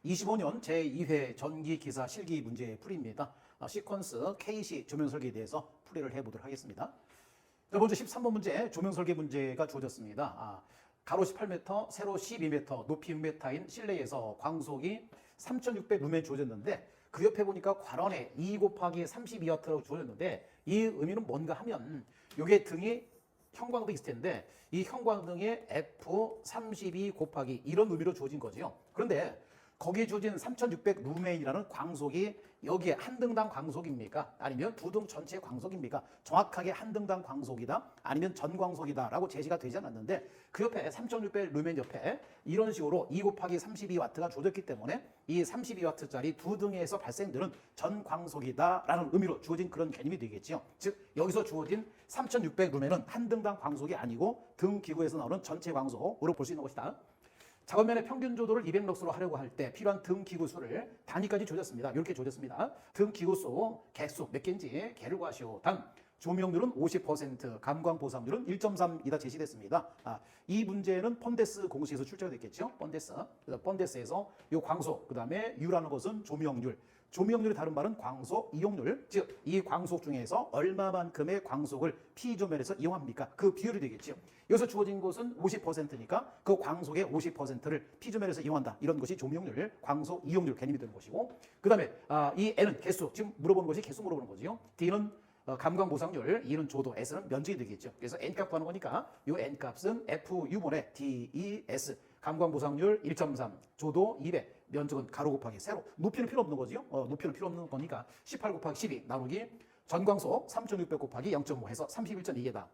25년 제2회 전기기사 실기 문제 풀이입니다. 시퀀스 KC 조명 설계에 대해서 풀이를 해보도록 하겠습니다. 자, 먼저 13번 문제 조명 설계 문제가 주어졌습니다. 가로 18m, 세로 12m, 높이 6m인 실내에서 광속이 3600 루멘 주어졌는데 그 옆에 보니까 괄원에 2 곱하기 32W라고 주어졌는데 이 의미는 뭔가 하면 이게 등이 형광등이 있을 텐데 이 형광등의 F32 곱하기 이런 의미로 주어진 거죠. 그런데 거기에 주어진 3600 루멘이라는 광속이 여기에 한 등당 광속입니까? 아니면 두 등 전체 광속입니까? 정확하게 한 등당 광속이다? 아니면 전 광속이다? 라고 제시가 되지 않았는데 그 옆에 3600 루멘 옆에 이런 식으로 2 곱하기 32W가 주어졌기 때문에 이 32W짜리 두 등에서 발생되는 전 광속이다 라는 의미로 주어진 그런 개념이 되겠죠. 즉 여기서 주어진 3600 루멘은 한 등당 광속이 아니고 등 기구에서 나오는 전체 광속으로 볼 수 있는 것이다. 작업면의 평균 조도를 200럭스로 하려고 할 때 필요한 등 기구 수를 단위까지 조졌습니다. 이렇게 조졌습니다. 등 기구 수, 개수 몇 개인지 개를 구하시오. 단, 조명률은 50%, 감광 보상률은 1.3이다 제시됐습니다. 이 문제는 펀데스 공식에서 출제가 됐겠죠. 펀데스에서 이 광속, 그 다음에 U라는 것은 조명률. 조명률의 다른 말은 광속 이용률, 즉 이 광속 중에서 얼마만큼의 광속을 P조면에서 이용합니까? 그 비율이 되겠죠. 여기서 주어진 것은 50%니까 그 광속의 50%를 P조면에서 이용한다. 이런 것이 조명률, 광속 이용률 개념이 되는 것이고, 그 다음에 이 N은 개수, 지금 물어보는 것이 개수 물어보는 거죠. D는 감광 보상률, E는 조도, S는 면적이 되겠죠. 그래서 N값 구하는 거니까 이 N값은 FU분의 DES, 감광 보상률 1.3, 조도 200, 면적은 가로 곱하기 세로. 높이는 필요 없는 거죠. 높이는 필요 없는 거니까 18 곱하기 12 나누기 전광속 3600 곱하기 0.5 해서 31.2개다.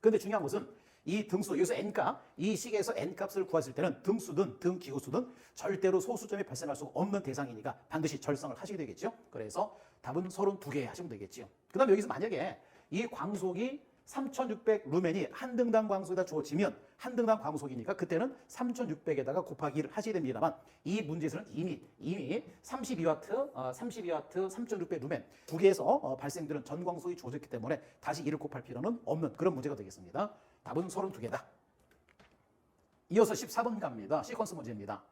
그런데 중요한 것은 이 등수, 여기서 N값, 이 식에서 N값을 구했을 때는 등수든 등기구수든 절대로 소수점이 발생할 수 없는 대상이니까 반드시 절성을 하시게 되겠죠. 그래서 답은 32개 하시면 되겠죠. 그 다음에 여기서 만약에 이 광속이 3600 루멘이 한 등당 광속에다 주어지면 한 등당 광속이니까 그때는 3600에다가 곱하기를 하셔야 됩니다만 이 문제에서는 이미 32W, 3600 루멘 두 개에서 발생되는 전 광속이 주어졌기 때문에 다시 이를 곱할 필요는 없는 그런 문제가 되겠습니다. 답은 32개다. 이어서 14번 갑니다. 시퀀스 문제입니다.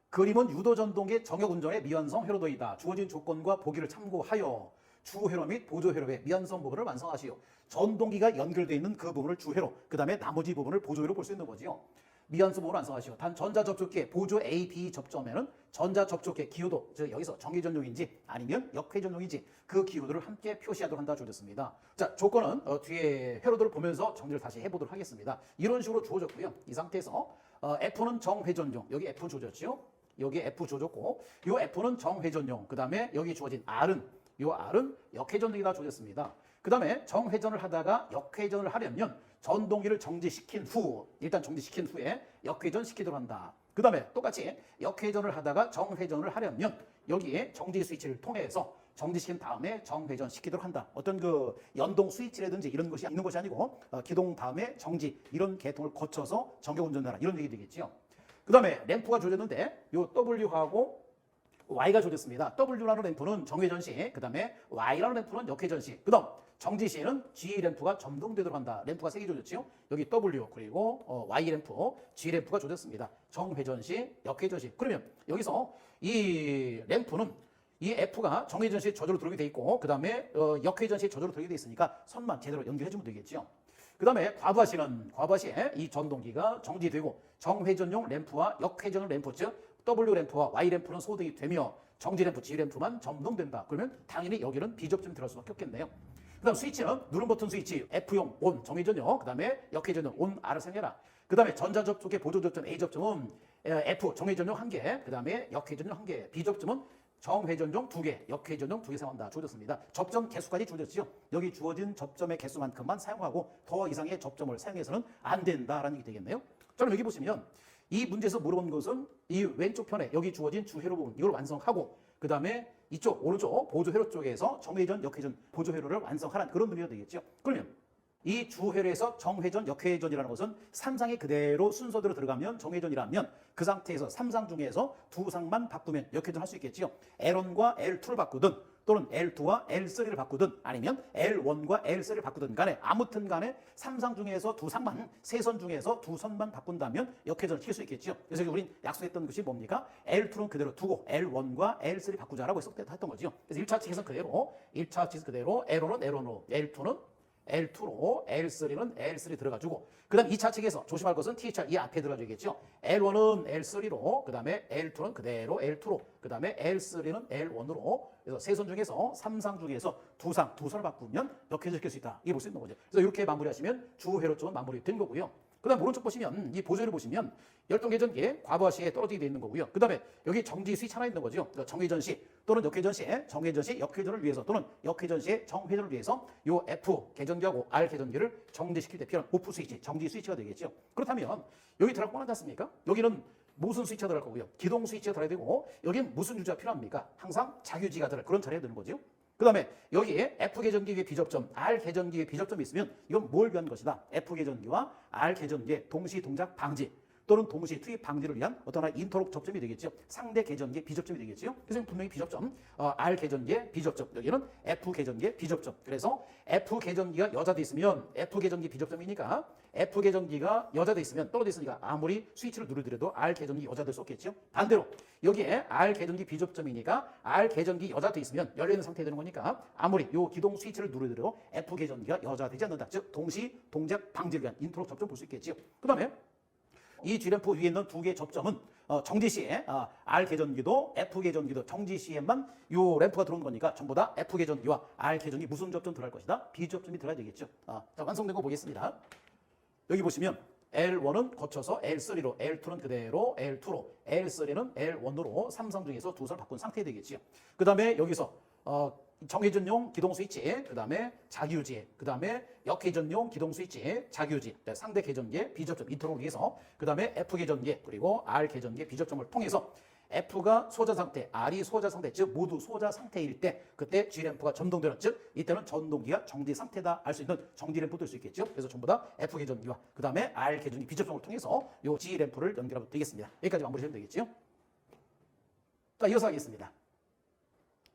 그림은 유도전동계 정역운전의 미완성 회로도이다. 주어진 조건과 보기를 참고하여 주회로 및 보조회로의 미완성 부분을 완성하시오. 전동기가 연결되어 있는 그 부분을 주회로, 그 다음에 나머지 부분을 보조회로 볼 수 있는 거지요. 미완성 부분을 완성하시오. 단 전자접촉기 보조 A, B 접점에는 전자접촉기 기호도, 즉 여기서 정회전용인지 아니면 역회전용인지 그 기호도를 함께 표시하도록 한다 주어졌습니다. 자, 조건은 뒤에 회로도를 보면서 정리를 다시 해보도록 하겠습니다. 이런 식으로 주어졌고요. 이 상태에서 F는 정회전용, 여기 F 조졌죠. 여기 F 조졌고 이 F는 정회전용, 그 다음에 여기 주어진 R은 역회전용이다 조졌습니다. 그 다음에 정회전을 하다가 역회전을 하려면 전동기를 정지시킨 후, 일단 정지시킨 후에 역회전 시키도록 한다. 그 다음에 똑같이 역회전을 하다가 정회전을 하려면 여기에 정지 스위치를 통해서 정지시킨 다음에 정회전 시키도록 한다. 어떤 그 연동 스위치라든지 이런 것이 있는 것이 아니고 기동 다음에 정지 이런 계통을 거쳐서 정격운전하라 이런 얘기 되겠죠. 그 다음에 램프가 조졌는데 요 W하고 Y가 조졌습니다. W라는 램프는 정회전 시, 그 다음에 Y라는 램프는 역회전 시, 그 다음 정지 시에는 G 램프가 점등되도록 한다. 램프가 3개 조졌지요. 여기 W 그리고 Y 램프, G 램프가 조졌습니다. 정회전 시, 역회전 시. 그러면 여기서 이 램프는 이 F가 정회전 시 저절로 들어오게 돼 있고 그 다음에 역회전 시 저절로 들어오게 돼 있으니까 선만 제대로 연결해주면 되겠죠. 그 다음에 과부하시에 이 전동기가 정지되고 정회전용 램프와 역회전용 램프, 즉 W 램프와 Y 램프는 소등이 되며 정지 램프, G 램프만 점등된다. 그러면 당연히 여기는 B접점이 들어갈 수밖에 없겠네요. 그 다음 스위치는 누른 버튼 스위치 F용 ON 정회전용, 그 다음에 역회전용 ON R을 사용해라. 그 다음에 전자접촉의 보조접점 A 접점은 F 정회전용 1개, 그 다음에 역회전용 1개, B 접점은 정회전용 2개, 역회전용 2개 사용한다. 주어졌습니다. 접점 개수까지 주어졌죠. 여기 주어진 접점의 개수만큼만 사용하고 더 이상의 접점을 사용해서는 안 된다라는 얘기 되겠네요. 자, 그럼 여기 보시면 이 문제에서 물어본 것은 이 왼쪽 편에 여기 주어진 주회로 부분 이걸 완성하고 그 다음에 이쪽 오른쪽 보조회로 쪽에서 정회전, 역회전, 보조회로를 완성하라는 그런 의미가 되겠죠. 그러면 이 주회로에서 정회전, 역회전이라는 것은 3상이 그대로 순서대로 들어가면 정회전이라면 그 상태에서 3상 중에서 2상만 바꾸면 역회전 할 수 있겠지요. L1과 L2를 바꾸든 또는 L2와 L3를 바꾸든 아니면 L1과 L3를 바꾸든 간에 아무튼 간에 3상 중에서 2상만, 3선 중에서 2선만 바꾼다면 역회전을 시킬 수 있겠죠. 그래서 우린 약속했던 것이 뭡니까? L2는 그대로 두고 L1과 L3 바꾸자라고 했던 거죠. 그래서 1차 측에서 그대로, 1차 측에서 그대로 L1은 L1으로, L2는 L2로, L3는 L3 들어가주고 그 다음 2차 측에서 조심할 것은 T차 이 앞에 들어가주겠죠. L1은 L3로, 그 다음에 L2는 그대로 L2로, 그 다음에 L3는 L1으로 그래서 3선 중에서 3상 중에서 2선을 바꾸면 역회전 시킬 수 있다. 이게 볼 수 있는 거죠. 그래서 이렇게 마무리하시면 주회로 쪽은 마무리된 거고요. 그 다음 오른쪽 보시면 이 보조를 보시면 열동회전기에 과부하시에 떨어지게 되어 있는 거고요. 그 다음에 여기 정지 스위치 하나 있는 거죠. 정회전 시 또는 역회전 시에 정회전 시 역회전을 위해서 또는 역회전 시에 정회전을 위해서 요 F 계전기하고 R 계전기를 정지시킬 때 필요한 오프 스위치, 정지 스위치가 되겠죠. 그렇다면 여기 들어갈 뻔하지 않습니까? 여기는 무슨 스위치가 들어갈 거고요. 기동 스위치가 들어야 되고 여기는 무슨 유지가 필요합니까? 항상 자유지가 들어갈 그런 자리에 드는 거죠. 그 다음에 여기에 F 계전기 위에 비접점, R 계전기 위에 비접점이 있으면 이건 뭘 위한 것이다? F 계전기와 R 계전기의 동시 동작 방지 또는 동시 투입 방지를 위한 어떤 하나의 인터록 접점이 되겠죠. 상대 계전기의 비접점이 되겠죠. 그래서 분명히 비접점, R 계전기의 비접점, 여기는 F 계전기의 비접점. 그래서 F 계전기가 여자돼 있으면 F 계전기 비접점이니까 F 계전기가 여자돼 있으면 떨어져 있으니까 아무리 스위치를 누르더라도 R 계전기 여자될 수 없겠죠. 반대로 여기에 R 계전기 비접점이니까 R 계전기 여자돼 있으면 열려있는 상태에 되는 거니까 아무리 요 기동 스위치를 누르더라도 F 계전기가 여자되지 않는다. 즉 동시 동작 방지를 위한 인터록 접점 볼 수 있겠죠. 그 다음에 이 G램프 위에 있는 두 개의 접점은 정지 시에 R 계전기도 F 계전기도 정지 시에만 요 램프가 들어오는 거니까 전부 다 F 계전기와 R 계전기 무슨 접점 들어갈 것이다? B 접점이 들어야 되겠죠. 자, 완성된 거 보겠습니다. 여기 보시면 L1은 거쳐서 L3로, L2는 그대로 L2로, L3는 L1으로 3상 중에서 2선을 바꾼 상태 되겠죠. 그 다음에 여기서 정회전용 기동 스위치, 그 다음에 자기유지, 그 다음에 역회전용 기동 스위치, 자기유지, 상대 계전기의 비접점 인터를 위해서, 그 다음에 F 계전기 그리고 R 계전기의 비접점을 통해서 F가 소자 상태, R이 소자 상태, 즉 모두 소자 상태일 때 그때 G램프가 점동되는, 즉 이때는 전동기가 정지 상태다 알 수 있는 정지램프 될 수 있겠죠. 그래서 전부 다 F 계전기와 그 다음에 R 계전기 비접점을 통해서 요 G램프를 연결하면 되겠습니다. 여기까지 마무리하면 되겠죠. 자, 이어서 하겠습니다.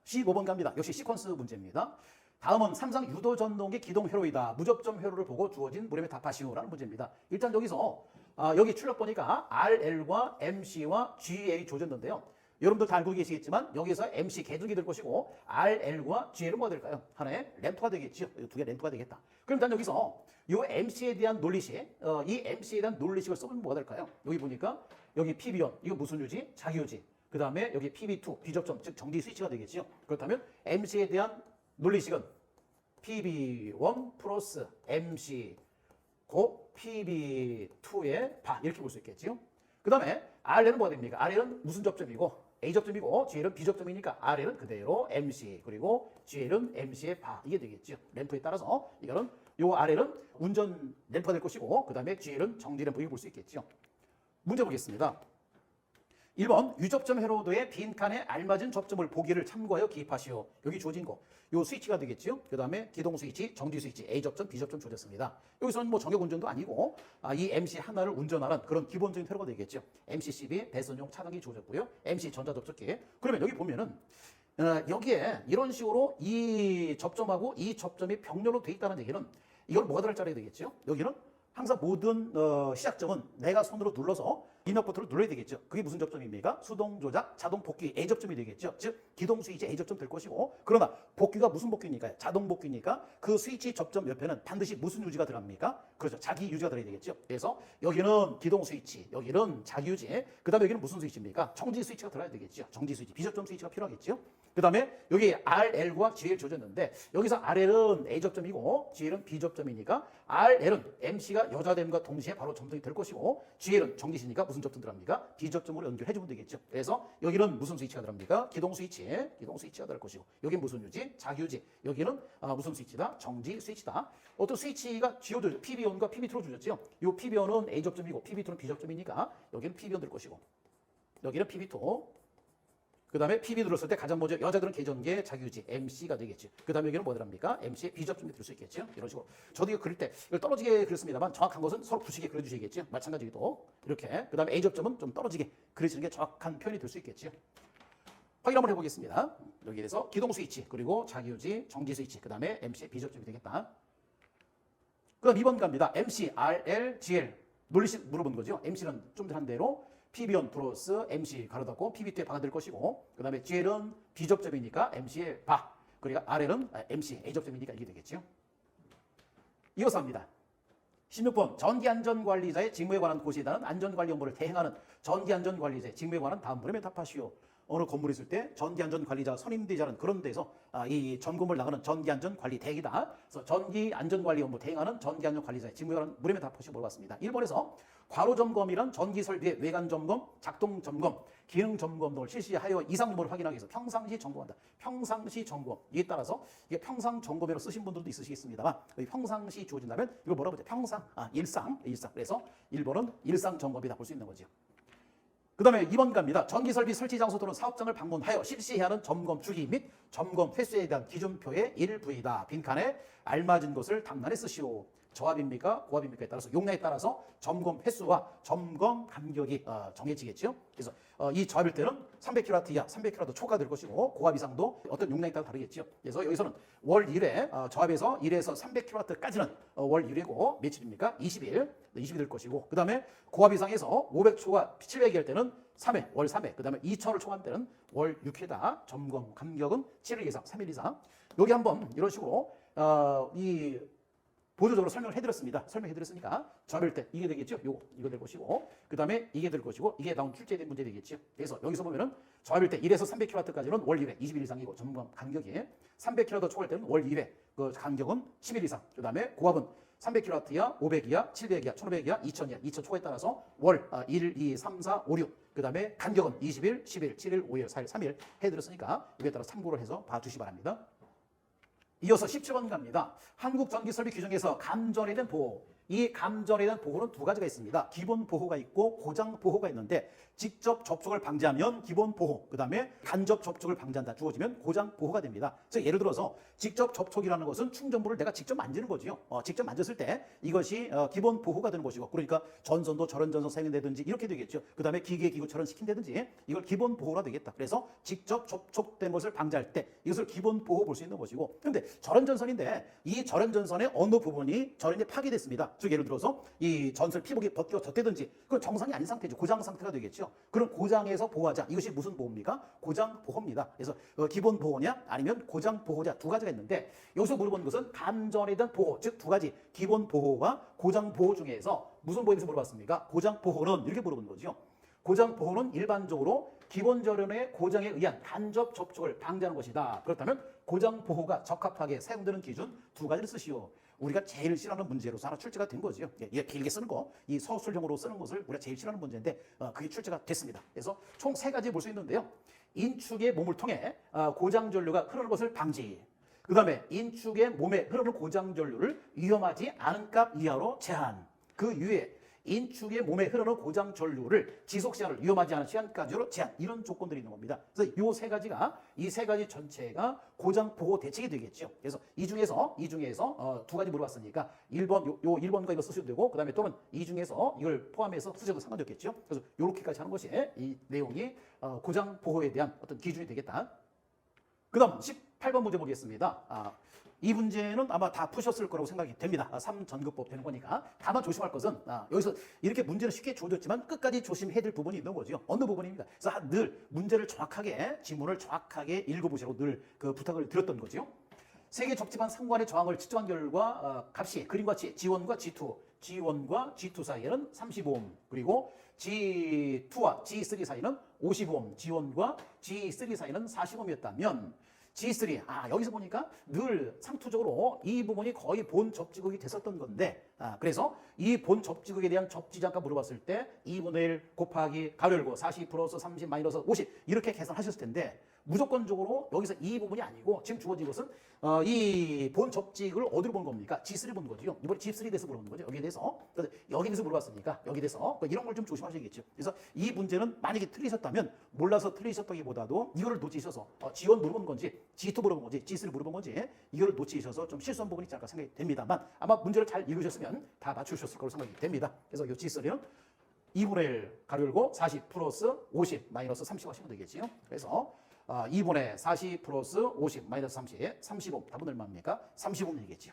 15번 갑니다. 역시 시퀀스 문제입니다. 다음은 3상 유도 전동기 기동 회로이다. 무접점 회로를 보고 주어진 물음에 답하시오라는 문제입니다. 일단 여기서 여기 출력 보니까 RL과 MC와 GA 조졌는데요. 여러분들 다 알고 계시겠지만 여기서 MC 계전기 될 것이고 RL과 GA는 뭐가 될까요? 하나의 램프가 되겠죠. 두 개 램프가 되겠다. 그럼 일단 여기서 이 MC에 대한 논리식, 이 MC에 대한 논리식을 써보면 뭐가 될까요? 여기 보니까 여기 PB1, 이거 무슨 유지? 자기유지. 그 다음에 여기 PB2, 비접점, 즉 정지 스위치가 되겠죠. 그렇다면 MC에 대한 논리식은 PB1 플러스 MC 곱 PB2의 바 이렇게 볼 수 있겠죠. 그 다음에 RL은 뭐가 됩니까? RL은 무슨 접점이고 A 접점이고 GL은 B 접점이니까 RL은 그대로 MC 그리고 GL은 MC의 바 이게 되겠죠. 램프에 따라서 이거는 요 RL은 운전 램프가 될 것이고 그 다음에 GL은 정지 램프 이렇게 볼 수 있겠죠. 문제 보겠습니다. 1번 유접점 회로도의 빈칸에 알맞은 접점을 보기를 참고하여 기입하시오. 여기 주어진 거. 요 스위치가 되겠죠. 그 다음에 기동 스위치, 정지 스위치, A 접점, B 접점 조졌습니다. 여기서는 뭐 정역 운전도 아니고 이 MC 하나를 운전하는 그런 기본적인 회로가 되겠죠. MCCB 배선용 차단기 조졌고요. MC 전자접촉기. 그러면 여기 보면은 여기에 이런 식으로 이 접점하고 이 접점이 병렬로 돼 있다는 얘기는 이걸 뭐가 들어갈 자리가 되겠죠. 여기는 항상 모든 시작점은 내가 손으로 눌러서 입력 버튼을 눌러야 되겠죠. 그게 무슨 접점입니까? 수동 조작, 자동 복귀 A 접점이 되겠죠. 즉 기동 스위치 A 접점 될 것이고 그러나 복귀가 무슨 복귀니까요? 자동 복귀니까 그 스위치 접점 옆에는 반드시 무슨 유지가 들어갑니까? 그렇죠. 자기 유지가 들어야 되겠죠. 그래서 여기는 기동 스위치, 여기는 자기 유지, 그 다음에 여기는 무슨 스위치입니까? 정지 스위치가 들어야 되겠죠. 정지 스위치, 비접점 스위치가 필요하겠죠. 그 다음에 여기 RL과 GL 조졌는데 여기서 RL은 A 접점이고 GL은 B 접점이니까 RL은 MC가 여자됨과 동시에 바로 점등이 될 것이고 GL은 정지시니까 무슨 접점 들어갑니까? B 접점으로 연결해주면 되겠죠. 그래서 여기는 무슨 스위치가 들어갑니까? 기동 스위치가 들어갈 것이고 여기는 무슨 유지? 자기 유지. 여기는 무슨 스위치다? 정지 스위치다. 어떤 스위치가 지어져 PB1과 PB2로 주셨죠. 이 PB1은 A 접점이고 PB2는 B 접점이니까 여기는 PB1 될 것이고 여기는 PB2 그 다음에 PB 들었을 때 가장 먼저 여자들은 계전계 자기유지 MC가 되겠죠. 그 다음에 여기는 뭐더랍니까? MC의 비접점이 될 수 있겠죠. 이런 식으로. 저도 이거 그릴 때 이걸 떨어지게 그렸습니다만 정확한 것은 서로 붙이게 그려주시겠죠. 마찬가지로 이렇게. 그 다음에 A접점은 좀 떨어지게 그려지는 게 정확한 표현이 될 수 있겠죠. 확인 한번 해보겠습니다. 여기에 대해서 기동 스위치 그리고 자기유지 정지 스위치 그 다음에 MC의 비접점이 되겠다. 그 다음 2번 갑니다. MC, RL, GL 논리식 물어본 거죠. MC는 좀 전에 한 대로 PB1 플러스 MC 가로 닫고 PB2에 바가 될 것이고 그 다음에 GL은 B접점이니까 MC의 바 그리고 RL은 MC A접점이니까 이게 되겠죠. 이어서 합니다. 16번 전기안전관리자의 직무에 관한 고시에 따른 안전관리 업무를 대행하는 전기안전관리자의 직무에 관한 다음 문에 답하시오. 어느 건물에 있을 때 전기안전관리자가 선임되지 않은 그런 데서 이 점검을 나가는 전기안전관리대행이다. 그래서 전기안전관리 업무 대행하는 전기안전관리자의 직무에 관한 물음에 답하시오 물어봤습니다. 1번에서 과로점검이란 전기설비의 외관점검, 작동점검, 기능점검 등을 실시하여 이상 유무를 확인하기 위해서 평상시 점검한다. 평상시 점검. 이에 따라서 이게 평상 점검으로 쓰신 분들도 있으시겠습니다만 평상시 주어진다면 이걸 뭐라고 하죠? 평상, 일상. 그래서 1번은 일상 점검이다 볼 수 있는 거죠. 그 다음에 2번 갑니다. 전기설비 설치 장소 또는 사업장을 방문하여 실시해야 하는 점검 주기 및 점검 횟수에 대한 기준표의 일부이다. 빈칸에 알맞은 것을 당란에 쓰시오. 저합입니까? 고합입니까에 따라서 용량에 따라서 점검 횟수와 점검 간격이 정해지겠죠. 그래서 이 저합일 때는 300kW 이하, 300kW 초과 될 것이고 고합 이상도 어떤 용량에 따라 다르겠죠. 그래서 여기서는 월 1회 저합에서 1에서 300kW까지는 월 1회고 며칠입니까? 20일, 20일 될 것이고 그 다음에 고합 이상에서 500초과 700일 할 때는 3회, 월 3회, 그 다음에 2000을 초과할 때는 월 6회다. 점검 간격은 7일 이상, 3일 이상. 여기 한번 이런 식으로 이 보조적으로 설명을 해드렸습니다. 설명해드렸으니까 저합일 때 이게 되겠죠. 이거 될 것이고 그 다음에 이게 될 것이고 이게 다음 출제된 문제 되겠죠. 그래서 여기서 보면은 저합일 때 1에서 300kW까지는 월 1회 20일 이상이고 점검 간격이 300kW 초과할 때는 월 2회 그 간격은 10일 이상. 그 다음에 고압은 300kW 이하, 500 이하, 700 이하, 1500 이하, 2000 이하, 2000 초과에 따라서 월 1, 2, 3, 4, 5, 6. 그 다음에 간격은 20일, 10일, 7일, 5일, 4일, 3일 해드렸으니까 이에 따라 참고를 해서 봐주시기 바랍니다. 이어서 17번 갑니다. 한국전기설비 규정에서 감전에 대한 보호. 이 감전에 대한 보호는 두 가지가 있습니다. 기본 보호가 있고 고장 보호가 있는데 직접 접촉을 방지하면 기본 보호, 그 다음에 간접 접촉을 방지한다 주어지면 고장 보호가 됩니다. 즉 예를 들어서 직접 접촉이라는 것은 충전부를 내가 직접 만지는 거지요. 직접 만졌을 때 이것이 기본 보호가 되는 것이고 그러니까 전선도 절연전선 사용된다든지 이렇게 되겠죠. 그 다음에 기계기구 절연시킨다든지 이걸 기본 보호가 되겠다. 그래서 직접 접촉된 것을 방지할 때 이것을 기본 보호 볼 수 있는 것이고 그런데 절연전선인데 이 절연전선의 어느 부분이 절연이 파괴됐습니다. 즉 예를 들어서 이 전설 피복이 벗겨졌다든지 그건 정상이 아닌 상태죠. 고장 상태가 되겠죠. 그럼 고장에서 보호하자. 이것이 무슨 보호입니까? 고장 보호입니다. 그래서 기본 보호냐 아니면 고장 보호자 두 가지가 있는데 여기서 물어본 것은 감전에 대한 보호, 즉 두 가지 기본 보호와 고장 보호 중에서 무슨 보호에 대해서 물어봤습니까? 고장 보호는 이렇게 물어본 거죠. 고장 보호는 일반적으로 기본 절연의 고장에 의한 간접 접촉을 방지하는 것이다. 그렇다면 고장 보호가 적합하게 사용되는 기준 두 가지를 쓰시오. 우리가 제일 싫어하는 문제로서 하나 출제가 된 거죠. 이게 길게 쓰는 거, 이 서술형으로 쓰는 것을 우리가 제일 싫어하는 문제인데 그게 출제가 됐습니다. 그래서 총 세 가지 볼 수 있는데요. 인축의 몸을 통해 고장 전류가 흐르는 것을 방지. 그 다음에 인축의 몸에 흐르는 고장 전류를 위험하지 않은 값 이하로 제한. 그 이후에 인축의 몸에 흐르는 고장 전류를 지속 시간을 위험하지 않은 시간까지로 제한. 이런 조건들이 있는 겁니다. 그래서 이 세 가지 전체가 고장 보호 대책이 되겠죠. 그래서 이 중에서 두 가지 물어봤으니까 1번 요 1번과 이거 쓰셔도 되고 그다음에 또는 이 중에서 이걸 포함해서 쓰셔도 상관이 없겠죠. 그래서 요렇게까지 하는 것이 이 내용이 고장 보호에 대한 어떤 기준이 되겠다. 그다음 18번 문제 보겠습니다. 이 문제는 아마 다 푸셨을 거라고 생각이 됩니다. 3전교법 되는 거니까. 다만 조심할 것은 여기서 이렇게 문제는 쉽게 주어졌지만 끝까지 조심해야 될 부분이 있는 거죠. 어느 부분입니다. 그래서 늘 문제를 정확하게 지문을 정확하게 읽어보시라고 늘 그 부탁을 드렸던 거죠. 세계 적지반 상관의 저항을 측정한 결과 값이 그림과 같이 G1과 G2 사이에는 35옴 그리고 G2와 G3 사이는 55옴 G1과 G3 사이는 40옴이었다면 G3, 여기서 보니까 늘 상투적으로 이 부분이 거의 본 접지극이 됐었던 건데 그래서 이 본 접지극에 대한 접지장가 물어봤을 때 2분의 1 곱하기 가로 열고 40 플러스 30 마이너스 50 이렇게 계산하셨을 텐데 무조건적으로 여기서 이 부분이 아니고 지금 주어진 것은 이 본 접직을 어디로 본 겁니까? G3를 본 거죠. 이번에 G3에 대해서 물어보는 거죠. 여기에 대해서. 여기에 대해서 물어봤으니까 여기에 대해서 이런 걸 좀 조심하셔야겠죠. 그래서 이 문제는 만약에 틀리셨다면 몰라서 틀리셨다기보다도 이거를 놓치셔서 G1 물어본 건지 G2 물어본 건지 G3 물어본 건지 이거를 놓치셔서 좀 실수한 부분이 있지 않을까 생각이 됩니다만 아마 문제를 잘 읽으셨으면 다 맞추셨을 거로 생각이 됩니다. 그래서 이 G3는 2분의 1 가로 열고 40 플러스 50 마이너스 30 하시면 되겠지요. 그래서 2분의 40 플러스 50 마이너스 30 35 답은 얼마입니까? 35이겠죠.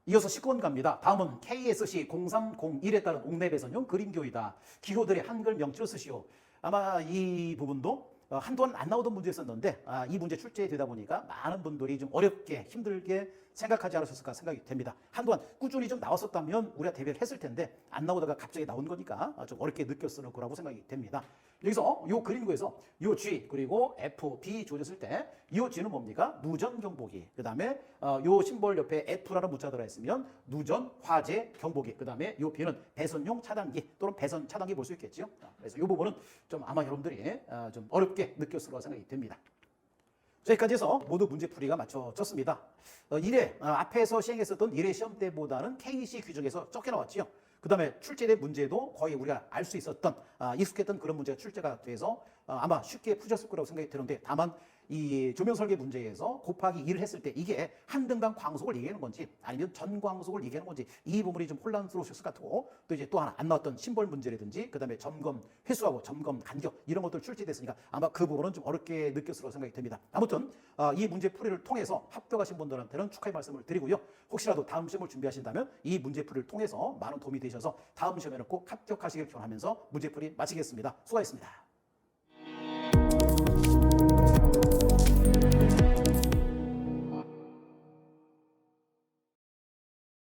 이어서 19번 갑니다. 다음은 KSC 0301에 따른 옥내 배선용 그림교이다. 기호들의 한글 명치로 쓰시오. 아마 이 부분도 한동안 안 나오던 문제였었는데 이 문제 출제되다 보니까 많은 분들이 좀 어렵게 힘들게 생각하지 않으셨을까 생각이 됩니다. 한동안 꾸준히 좀 나왔었다면 우리가 대비를 했을 텐데 안 나오다가 갑자기 나온 거니까 좀 어렵게 느꼈을 거라고 생각이 됩니다. 여기서 이 그림구에서 이 G 그리고 F, B 주어졌을 때 이 G는 뭡니까? 누전 경보기. 그 다음에 이 심볼 옆에 F라는 문자가 들어있으면 누전 화재 경보기. 그 다음에 이 B는 배선용 차단기 또는 배선 차단기 볼 수 있겠죠. 그래서 이 부분은 좀 아마 여러분들이 좀 어렵게 느꼈을 거라 생각이 됩니다. 여기까지 해서 모두 문제풀이가 맞춰졌습니다. 이래 앞에서 시행했었던 이래 시험 때보다는 KC 규정에서 적게 나왔지요. 그 다음에 출제된 문제도 거의 우리가 알 수 있었던 익숙했던 그런 문제가 출제가 돼서 아마 쉽게 푸셨을 거라고 생각이 드는데 다만 이 조명설계 문제에서 곱하기 2를 했을 때 이게 한 등당 광속을 얘기하는 건지 아니면 전 광속을 얘기하는 건지 이 부분이 좀 혼란스러우셨을 것 같고 또 이제 또 하나 안 나왔던 심벌 문제라든지 그 다음에 점검 횟수하고 점검 간격 이런 것들 출제됐으니까 아마 그 부분은 좀 어렵게 느꼈을 거라고 생각이 됩니다. 아무튼 이 문제 풀이를 통해서 합격하신 분들한테는 축하의 말씀을 드리고요. 혹시라도 다음 시험을 준비하신다면 이 문제 풀이를 통해서 많은 도움이 되셔서 다음 시험에는 꼭 합격하시길 기원하면서 문제 풀이 마치겠습니다. 수고하셨습니다.